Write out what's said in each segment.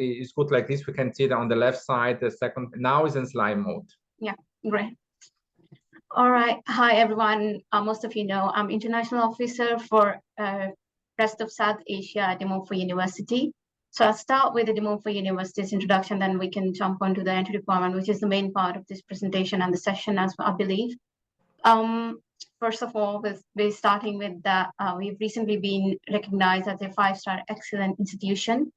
it's good like this. We can see that on the left side, the second now is in slide mode. Yeah, great. All right. Hi, everyone. Most of you know I'm International Officer for rest of South Asia at Montfort University. So I'll start with the Montfort University's introduction, then we can jump onto the entry requirement, which is the main part of this presentation and the session, as I believe. First of all, we're starting with that we've recently been recognized as a 5-star excellent institution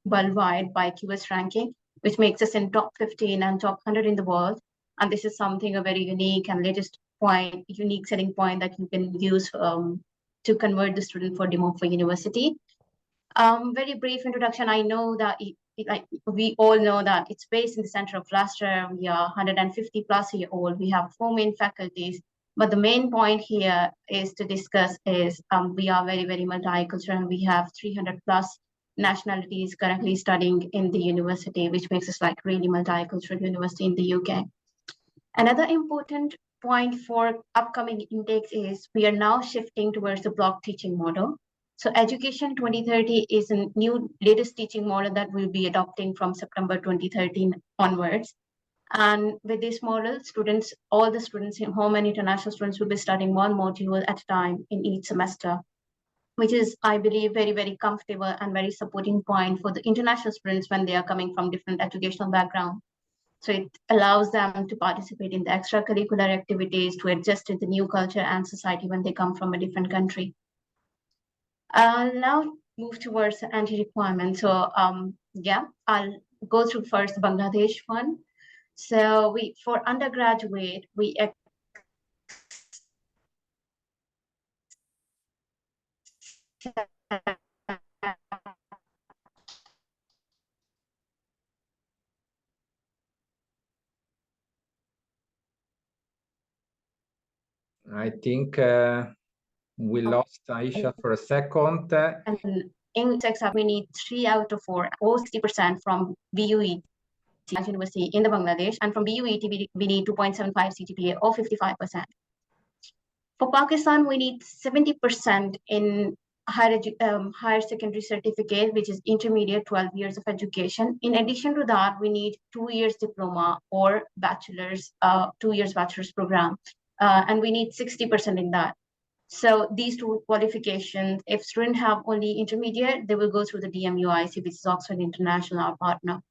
worldwide by QS ranking, which makes us in top 15 and top 100 in the world. And this is something a very unique and latest point, unique selling point that you can use to convert the student for Montfort University. Very brief introduction. I know that like we all know that it's based in the center of Leicester. We are 150 plus year old. We have 4 main faculties. But the main point here is to discuss is we are very, very multicultural, and we have 300 plus nationalities currently studying in the university, which makes us like really multicultural university in the UK. Another important point for upcoming intakes is we are now shifting towards the block teaching model. So Education 2030 is a new latest teaching model that we'll be adopting from September 2013 onwards. And with this model, students, all the students, home and international students, will be studying 1 module at a time in each semester, which is, I believe, very, very comfortable and very supporting point for the international students when they are coming from different educational backgrounds. So it allows them to participate in the extracurricular activities, to adjust to the new culture and society when they come from a different country. Now move towards the anti-requirement. So yeah, I'll go through first Bangladesh one. So for undergraduate, we I think we lost Aisha for a second. And in Texas, we need 3 out of 4, or 60% from BUET University in the Bangladesh, and from BUET we need 2.75 CGPA or 55%. For Pakistan, we need 70% in higher secondary certificate, which is intermediate 12 years of education. In addition to that, we need 2 years diploma or bachelor's, 2 years bachelor's program, and we need 60% in that. So these 2 qualifications, if students have only intermediate, they will go through the DMUIC, which is Oxford International, our partner.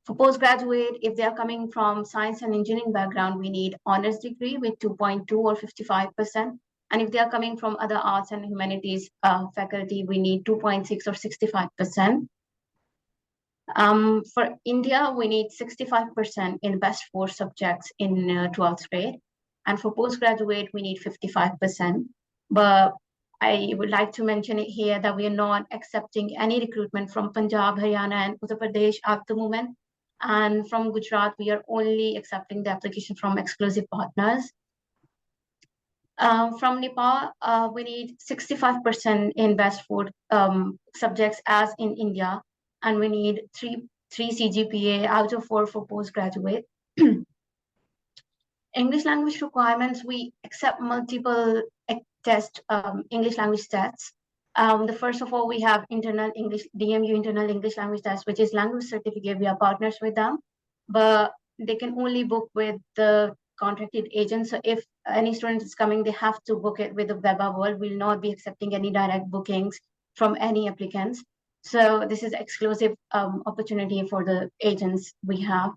For postgraduate, if they are coming from science and engineering background, we need honors degree with 2.2 or 55%. And if they are coming from other arts and humanities faculty, we need 2.6 or 65%. For India, we need 65% in best 4 subjects in 12th grade. And for postgraduate, we need 55%. But I would like to mention it here that we are not accepting any recruitment from Punjab, Haryana, and Uttar Pradesh at the moment. And from Gujarat, we are only accepting the application from exclusive partners. From Nepal, we need 65% in best 4 subjects as in India, and we need 3 CGPA out of 4 for postgraduate. English language requirements, we accept multiple test English language tests. The first of all, we have internal English, DMU internal English language test, which is language certificate. We are partners with them, but they can only book with the contracted agent. So if any student is coming, they have to book it with the WEBA world. We'll not be accepting any direct bookings from any applicants. So this is exclusive opportunity for the agents we have.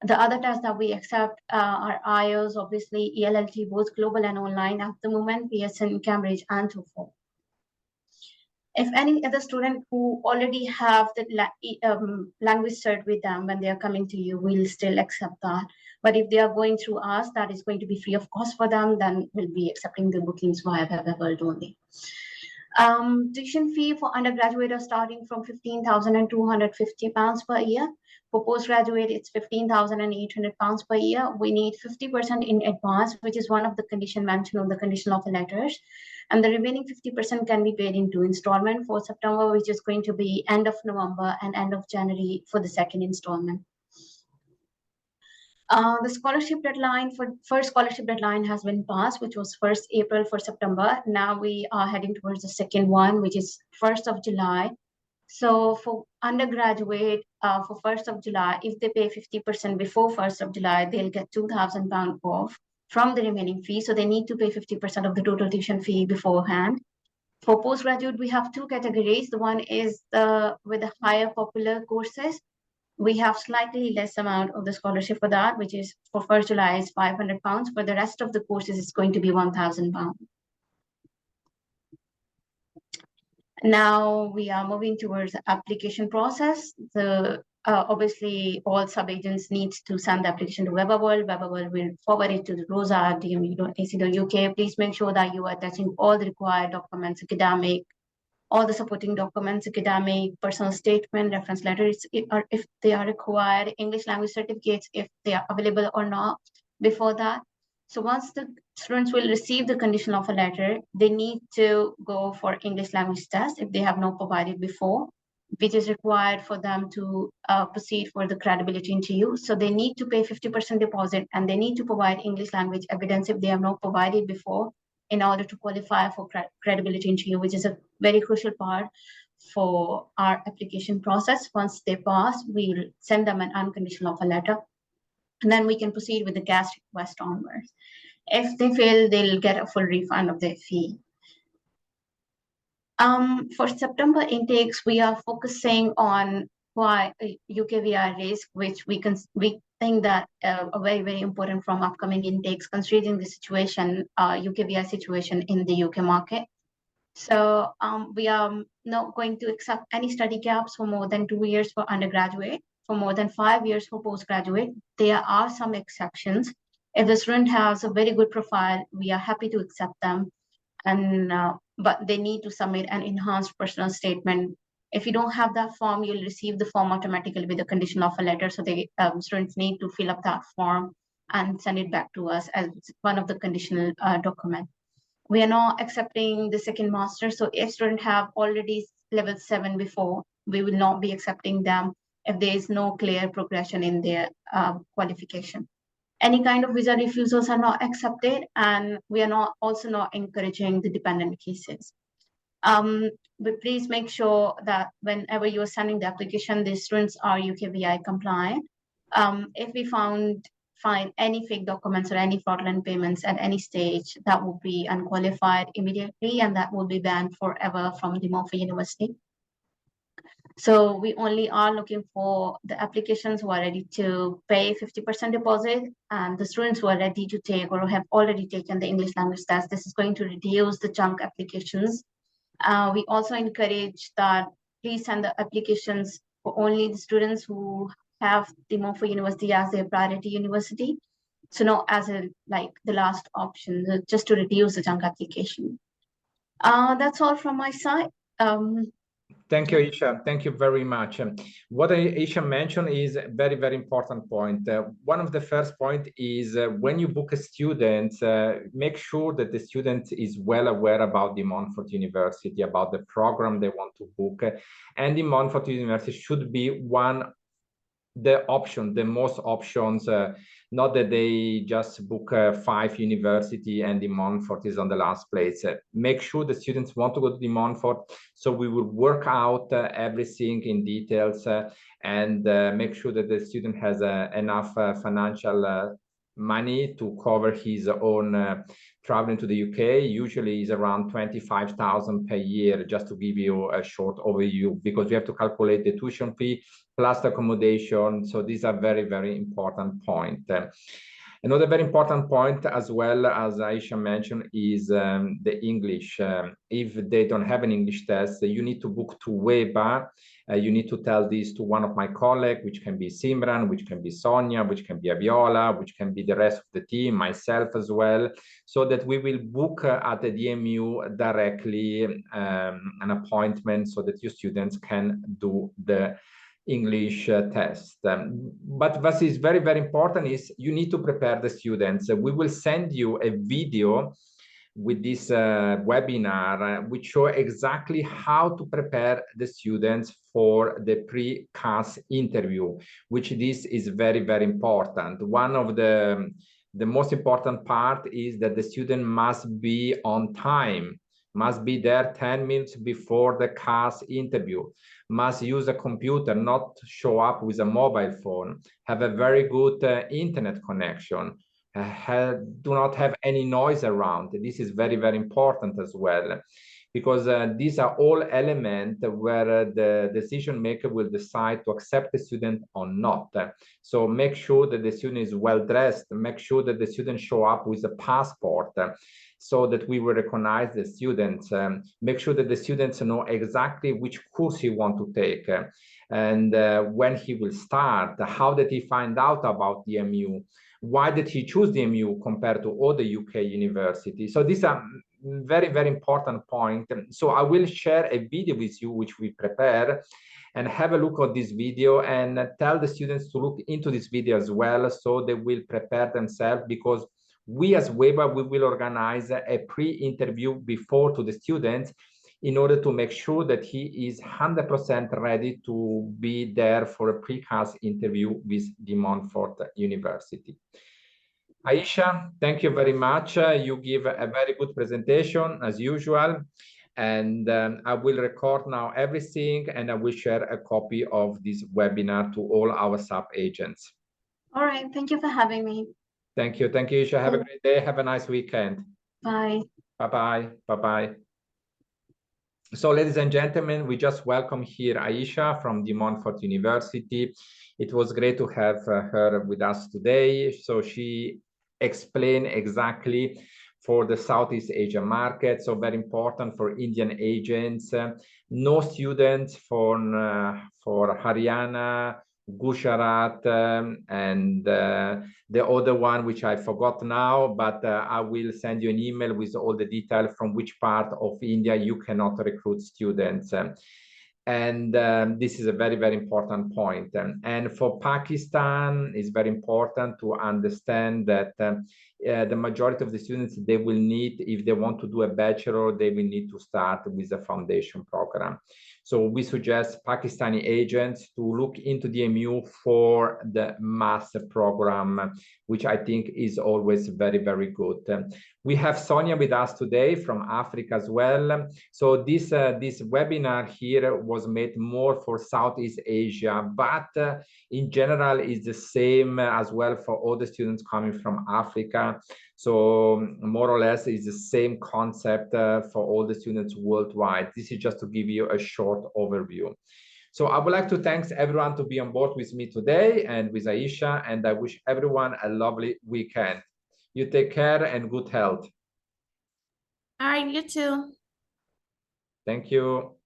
The other tests that we accept are IELTS, obviously, ELLT, both global and online at the moment, Pearson, Cambridge, and TOEFL. If any other student who already have the language cert with them when they are coming to you, we'll still accept that. But if they are going through us, that is going to be free of cost for them, then we'll be accepting the bookings via WEBA World only. Tuition fee for undergraduate are starting from £15,250 per year. For postgraduate, it's £15,800 per year. We need 50% in advance, which is one of the condition mentioned on the condition offer letters. And the remaining 50% can be paid in 2 installments for September, which is going to be end of November, and end of January for the 2nd installment. The scholarship deadline for first scholarship deadline has been passed, which was 1st April for September. Now we are heading towards the second one, which is 1st of July. So for undergraduate, for 1st of July, if they pay 50% before 1st of July, they'll get £2,000 off from the remaining fee. So they need to pay 50% of the total tuition fee beforehand. For postgraduate, we have two categories. The one is with the higher popular courses. We have slightly less amount of the scholarship for that, which is for 1st July is £500. For the rest of the courses, it's going to be £1,000. Now we are moving towards the application process. Obviously, all subagents need to send the application to WEBA World. WEBA World will forward it to the rosa@dmu.ac.uk. Please make sure that you are attaching all the required documents, academic, all the supporting documents, academic, personal statement, reference letters, if they are required, English language certificates, if they are available or not before that. So once the students will receive the conditional offer letter, they need to go for English language test if they have not provided before, which is required for them to proceed for the credibility interview. So they need to pay 50% deposit and they need to provide English language evidence if they have not provided before in order to qualify for credibility interview, which is a very crucial part for our application process. Once they pass, we'll send them an unconditional offer letter. And then we can proceed with the gas request onwards. If they fail, they'll get a full refund of their fee. For September intakes, we are focusing on UKVR risk, which we think that are very, very important from upcoming intakes, considering the situation, UKVR situation in the UK market. So we are not going to accept any study gaps for more than 2 years for undergraduate, for more than 5 years for postgraduate. There are some exceptions. If the student has a very good profile, we are happy to accept them. And but they need to submit an enhanced personal statement. If you don't have that form, you'll receive the form automatically with a condition offer letter. So the students need to fill up that form and send it back to us as one of the conditional documents. We are not accepting the second master. So if students have already level 7 before, we will not be accepting them if there is no clear progression in their qualification. Any kind of visa refusals are not accepted, and we are also not encouraging the dependent cases. But please make sure that whenever you are sending the application, the students are UKVI compliant. If we find any fake documents or any fraudulent payments at any stage, that will be unqualified immediately, and that will be banned forever from the Montfort University. So we only are looking for the applications who are ready to pay 50% deposit and the students who are ready to take or have already taken the English language test. This is going to reduce the junk applications. We also encourage that please send the applications for only the students who have the Montfort University as their priority university. So not as the last option, just to reduce the junk application. That's all from my side. Thank you, Isha. Thank you very much. What Isha mentioned is a very, very important point. One of the first point is when you book a student, make sure that the student is well aware about the Montfort University, about the program they want to book. And the Montfort University should be the most options, not that they just book 5 university and the Montfort is on the last place. Make sure the students want to go to the Montfort, so we will work out everything in details and make sure that the student has enough financial money to cover his own traveling to the UK. Usually is around 25,000 per year, just to give you a short overview, because we have to calculate the tuition fee plus the accommodation. So these are very, very important points. Another very important point, as well as Aisha mentioned, is the English. If they don't have an English test, you need to book to WEBA. You need to tell this to one of my colleagues, which can be Simran, which can be Sonia, which can be Abiola, which can be the rest of the team, myself as well, so that we will book at the DMU directly an appointment so that your students can do the English test. But what is very, very important is you need to prepare the students. We will send you a video with this webinar, which show exactly how to prepare the students for the pre-CAS interview, which this is very, very important. One of the most important part is that the student must be on time, must be there 10 minutes before the CAS interview, must use a computer, not show up with a mobile phone, have a very good internet connection, do not have any noise around. This is very, very important as well, because these are all elements where the decision maker will decide to accept the student or not. So make sure that the student is well dressed, make sure that the student show up with a passport, so that we will recognize the students, make sure that the students know exactly which course he wants to take, and when he will start, how did he find out about the MU, why did he choose the MU compared to other UK universities. So these are very, very important point. So I will share a video with you which we prepare, and have a look at this video and tell the students to look into this video as well, so they will prepare themselves, because we as WEBA, we will organize a pre-interview before to the students in order to make sure that he is 100% ready to be there for a pre-CAS interview with the Montfort University. Aisha, thank you very much. You give a very good presentation as usual. And I will record now everything, and I will share a copy of this webinar to all our sub-agents. All right, thank you for having me. Thank you. Thank you, Aisha. Have a great day. Have a nice weekend. Bye. Bye-bye. Bye-bye. So, ladies and gentlemen, we just welcome here Aisha from the Montfort University. It was great to have her with us today. So she explained exactly for the Southeast Asia market, so very important for Indian agents. No students for Haryana, Gujarat, and the other one, which I forgot now, but I will send you an email with all the detail from which part of India you cannot recruit students. And this is a very, very important point. And for Pakistan, it's very important to understand that the majority of the students, they will need, if they want to do a bachelor, they will need to start with a foundation program. So we suggest Pakistani agents to look into the MU for the master program, which I think is always very, very good. We have Sonia with us today from Africa as well. So this webinar here was made more for Southeast Asia, but in general is the same as well for all the students coming from Africa. So more or less is the same concept for all the students worldwide. This is just to give you a short overview. So I would like to thank everyone to be on board with me today and with Aisha, and I wish everyone a lovely weekend. You take care and good health. All right, you too. Thank you.